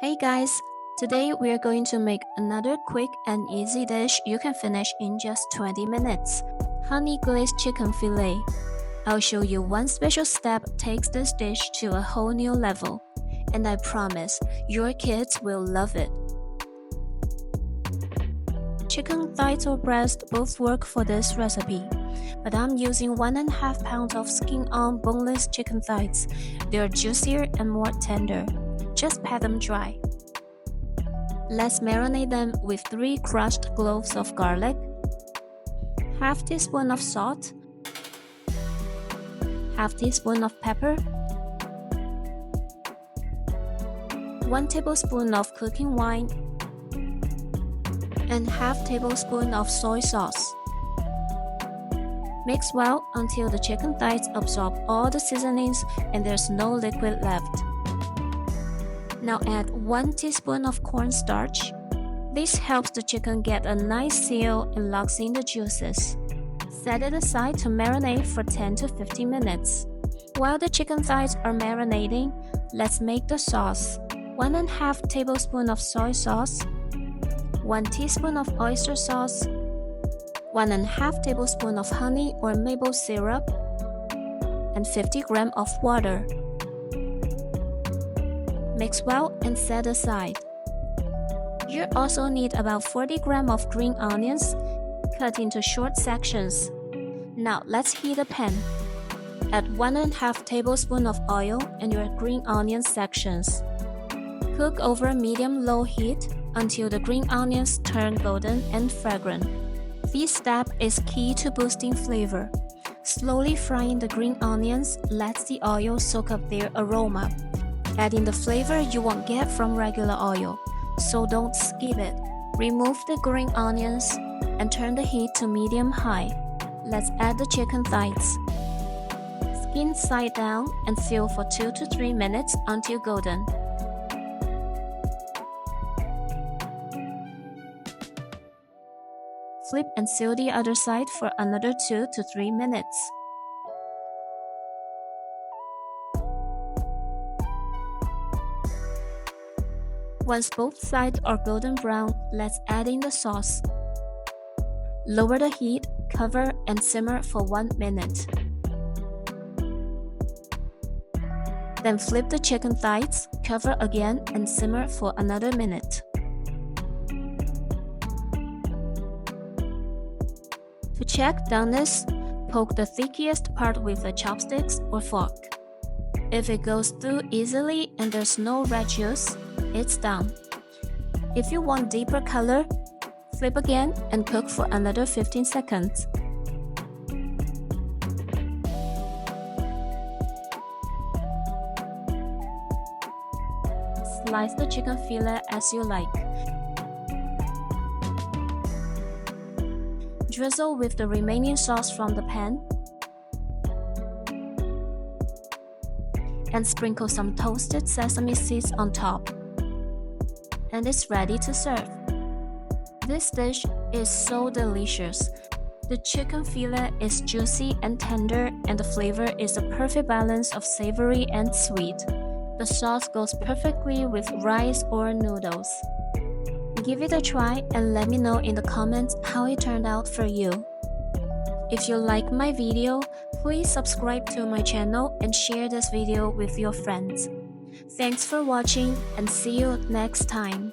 Hey guys, today we are going to make another quick and easy dish you can finish in just 20 minutes. Honey glazed chicken fillet. I'll show you one special step takes this dish to a whole new level, and I promise your kids will love it. Chicken thighs or breast both work for this recipe, but I'm using 1.5 pounds of skin-on boneless chicken thighs. They're juicier and more tender. Just pat them dry. Let's marinate them with 3 crushed cloves of garlic, half teaspoon of salt, half teaspoon of pepper, 1 tablespoon of cooking wine, and half tablespoon of soy sauce. Mix well until the chicken thighs absorb all the seasonings and there's no liquid left. Now add 1 teaspoon of cornstarch. This helps the chicken get a nice seal and locks in the juices. Set it aside to marinate for 10 to 15 minutes. While the chicken thighs are marinating, let's make the sauce. 1.5 tablespoon of soy sauce, 1 teaspoon of oyster sauce, 1.5 tablespoon of honey or maple syrup, and 50 grams of water. Mix well and set aside. You also need about 40 grams of green onions, cut into short sections. Now let's heat a pan. Add 1.5 tablespoon of oil and your green onion sections. Cook over medium-low heat until the green onions turn golden and fragrant. This step is key to boosting flavor. Slowly frying the green onions lets the oil soak up their aroma, adding the flavor you won't get from regular oil, so don't skip it. Remove the green onions and turn the heat to medium-high. Let's add the chicken thighs. Skin side down and sear for 2 to 3 minutes until golden. Flip and sear the other side for another 2 to 3 minutes. Once both sides are golden brown, let's add in the sauce. Lower the heat, cover, and simmer for 1 minute. Then flip the chicken thighs, cover again, and simmer for another minute. To check doneness, poke the thickest part with a chopsticks or fork. If it goes through easily and there's no red juice, it's done. If you want deeper color, flip again and cook for another 15 seconds. Slice the chicken fillet as you like. Drizzle with the remaining sauce from the pan and sprinkle some toasted sesame seeds on top. And it's ready to serve. This dish is so delicious. The chicken fillet is juicy and tender, and the flavor is a perfect balance of savory and sweet. The sauce goes perfectly with rice or noodles. Give it a try and let me know in the comments how it turned out for you. If you like my video, please subscribe to my channel and share this video with your friends. Thanks for watching and see you next time.